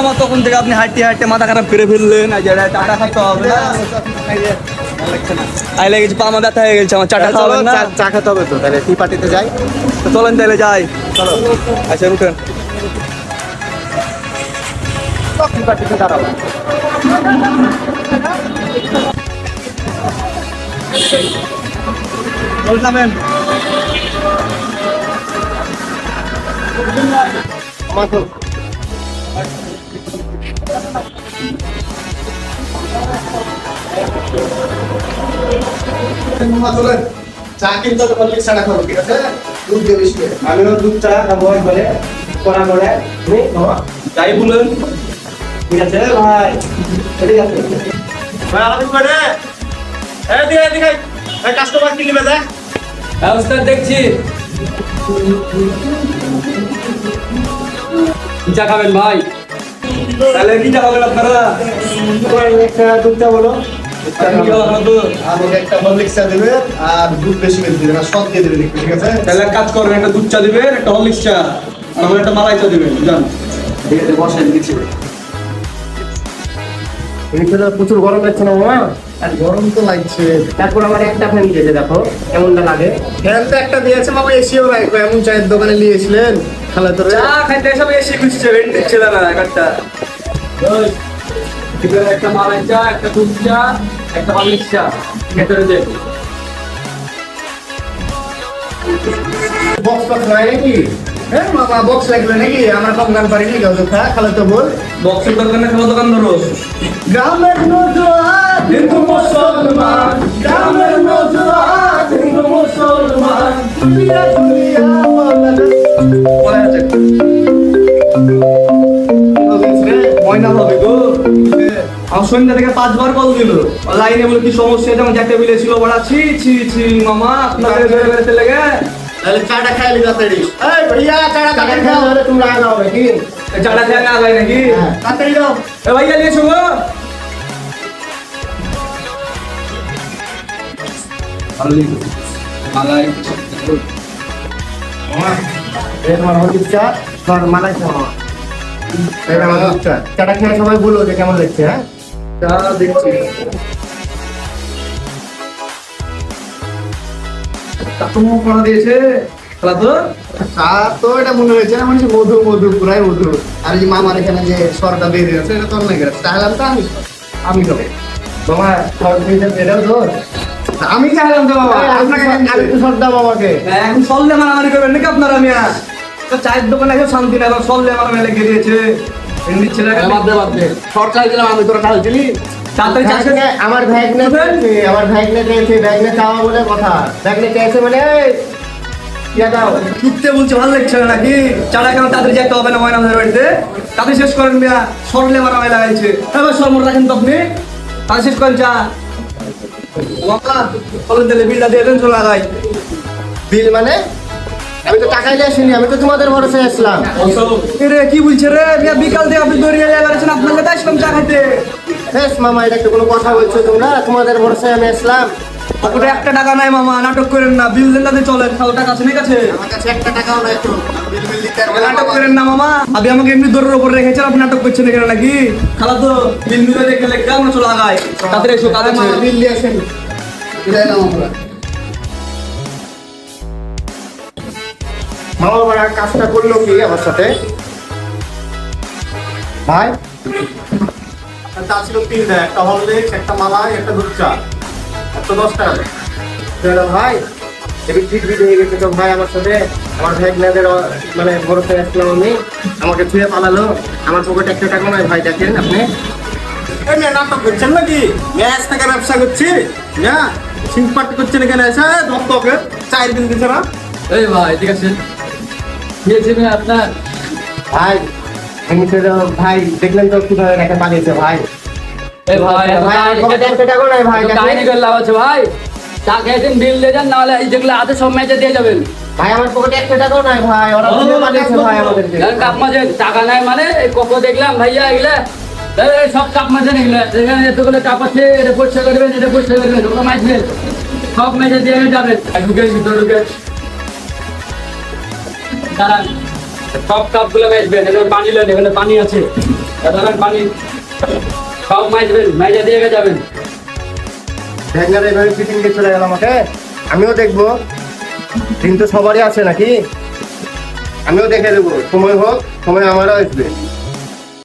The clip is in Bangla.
মামা তখন থেকে আপনি হাঁটতে হাঁটতে মাথা খারাপ করে ফেললেন। চাটা খাইতে হবে না, আই লেগেছে, পা আমার ব্যথা হয়ে গেছে, আমার চাটা খাওয়া হবে না। চা খেতে হবে তো, তাহলে টি পার্টিতে যাই। তো চলেন তাহলে যাই। চলো। আচ্ছা উঠেন। টি পার্টিতে দাঁড়াবো। যাবেন আমার তো চা কিনতে তো বললি ছাড়া খাবো, ঠিক আছে? দুধ দিয়ে বেশি করে। আমিও দুধ চা খাবো একবারে কড়া করে। তুমি বাবা যাই বলেন। ঠিক আছে ভাই, ঠিক আছে ভাই। আমি করে এদিকে এদিকে এই কাস্টমার কি নেবে দেখ। ব্যবস্থা দেখছি। কি চা খাবেন ভাই? তাহলে কি চা খাবেন আপনারা? একটা দুধ চা বলো। তাহলে একটা হরলিক্স চা দেবে আর দুধ বেশি করে দিবেন আর সব দিয়ে দেবেন, ঠিক আছে? এক কাজ করবেন, একটা দুধ চা দিবেন, একটা হরলিক্স চা, তারপর একটা মালাই চা দিবেন। জান ঠিক আছে, বসেন দিচ্ছি। এখানে প্রচুর গরম লাগছে না মামা? আর গরম তো লাগছে। তারপর আমার একটা ফ্যান দিয়েছে, দেখো কেমনটা লাগে। ফ্যান তো একটা দিয়েছে মামা, এসিও রাখবো। এমন চায়ের দোকানে নিয়েছিলেন খালা তোরে? চা খাইতে সব এসে খুঁজছে, রেন্ট দিচ্ছে না একটা। একটা মালাই চা, একটা দুধ চা, একটা হরলিক্স চা, ভেতরে দেন। বক্স টক্স নাই নাকি? হ্যাঁ মামা, বক্স লাগবে নাকি? আমরা কম গান পারি নাকি? খালা তো বল। বক্সের দোকান না, খাওয়া দোকান ধরো। গ্রামের নজওয়ান হিন্দু মুসলমান, গ্রামের নজওয়ান হিন্দু মুসলমান, দুনিয়া দুনিয়া ময়না হবে গো। আমার সন্ধ্যা থেকে 5 বার কল দিল, লাইনে বলে কি সমস্যা, যেমন একটা বিলে ছিল বড়া। ছি ছি ছি মামা, আপনাদের বেড়ে বেড়াতে লেগে। তাহলে চাটা খাইলি তাড়াতাড়ি। এই ভাইয়া চাটা তাড়াতাড়ি খাও, তাহলে তোমরা আগাও নাকি? চাটা খেয়ে না যায় নাকি? তাড়াতাড়ি দাও। এ ভাইয়া নিয়ে এসো গো। মালাই মামা এই তোমার হলুদ চা, তোমার মালাই চা মামা। এই আমার হলুদ চা। চাটা খেয়ে সবাই বলো যে কেমন লাগছে। হ্যাঁ চা দেখছি। তুমি করা দিয়েছে খেলা তো। চা তো এটা মনে হয়েছে না, মানে মধু মধু, পুরাই মধু। আর এই যে মামার এখানে যে সরটা বেরিয়ে আছে, এটা তোর নাকি? চাইলাম তো আমি খাবো। মামা সর দিয়েছে, এটাও তো আমি চাইলাম তো বাবা। আপনাকে আমি তো সর দাও আমাকে। এখন সল্লে মারামারি করবেন নাকি আপনারা? আমি তো চায়ের দোকানে এসে শান্তি না, এখন সল্লে মারামারি লেগে দিয়েছে। দিচ্ছে না, বাদ দে। সর চাইছিলাম আমি, তোরা চাইছিলি? তাড়াতাড়ি চা খেয়ে আমার ভাইগনে চেয়েছে, আমার ভাইগনে চেয়েছে, ভাইগনে চাওয়া বলে কথা। ভাইগনে চেয়েছে মানে ইয়া দাও। ছুটতে বলছে, ভালো লাগছে না নাকি? চাটা কেন তাড়াতাড়ি যেতে হবে না ময়না ভাইয়ের বাড়িতে? তাড়াতাড়ি শেষ করেন মিয়া, সরলে মারামারি লাগাইছে। এবার সরমর রাখেন তো আপনি, তাড়াতাড়ি শেষ করেন চা। বাবা বলেন তাহলে বিলটা দিয়ে দেন, চলে লাগাই। বিল মানে? আমি তো টাকা দিয়ে আসিনি, আমি তো তোমাদের ভরসায় আসলাম। রে কি বলছে রে মিয়া? বিকাল দিয়ে আপনি দৌড়িয়ে বেড়াচ্ছেন, আপনার কাছে আসলাম চা খাইতে। বেশ মামা, এটা একটু কোনো কথা বলছো তোমরা? তোমাদের ভরসায় আমি আসলাম। ওটা 1 টাকা নাই মামা, নাটক করেন না। বিল দেন তাতে চলেন, খাও টাকা আছে না কাছে? আমার কাছে একটা টাকাও নাই তো, বিল বিল দিতে পারবো না। নাটক করেন না মামা, আপনি আমাকে এমনি দৌড়ের উপর রেখেছেন, আপনি নাটক করছেন এখানে নাকি? খালা তো বিল মিলে দেখে লেখা, আমরা চলে আগাই। তাড়াতাড়ি এসো, কাজ আছে। বিল দিয়ে আসেন। বিদায় নাও আমরা। মামা বড় কাজটা করলো কি আমার সাথে? ভাই চা ছিল 3টা, একটা হরলিক্স, একটা মালাই, একটা দুধ চা, একটা 10 টাকা। ভাই এবার ঠিক বিধি হয়ে গেছে তো ভাই আমার সাথে। আমার ভাইগনাদের মানে ভরসায় আসলাম আমি, আমাকে ছুঁয়ে পালালো। আমার পকেটে 1 টাকা নয় ভাই, দেখেন আপনি। এই মেয়ে নাটক করছেন নাকি? ম্যাচ থেকে ব্যবসা করছি না, সিম্পাট করছেন এখানে এসে। ধপকে 4 দিন দিচ্ছে না। এই ভাই ঠিক আছে, দিয়েছি ভাই আপনার। ভাই আমি তো ভাই দেখলেন তো কিভাবে রেখে পালিয়েছে ভাই। এই ভাই ভাই আমার পকেটে 1 টাকা নয় ভাই, কাহিনী করে লাভ আছে ভাই। চা খেয়েছেন, বিল দিয়ে যান, নাহলে এই যেগুলো আছে সব ম্যাচে দিয়ে যাবেন। ভাই আমার পকেটে 1 টাকাও নাই ভাই, ওরা ছুঁয়ে পালিয়েছে ভাই আমাদেরকে। কাপ মাঝে টাকা নাই মানে কত দেখলাম ভাইয়া এগুলা সব কাপ মাঝে এগুলা এখানে এতগুলো কাপ আছে, এটা পরিষ্কার করবেন, এটা পরিষ্কার করবেন, ওটা মাছবেন, সব ম্যাচে দিয়ে যাবেন। ঢুকে ভিতরে ঢুকে দাঁড়ান, সব কাপ গুলো মাছবেন। এখানে পানি নেন, এখানে পানি আছে। দাদা পানি সব মাইজবেন, মাইজা দিয়ে যাবেন। ভ্যাঙ্গার এভাবে ফিটিং দিয়ে চলে গেল আমাকে। আমিও দেখবো, দিন তো সবারই আছে নাকি, আমিও দেখে দেবো। সময় হোক, সময় আমারও আসবে।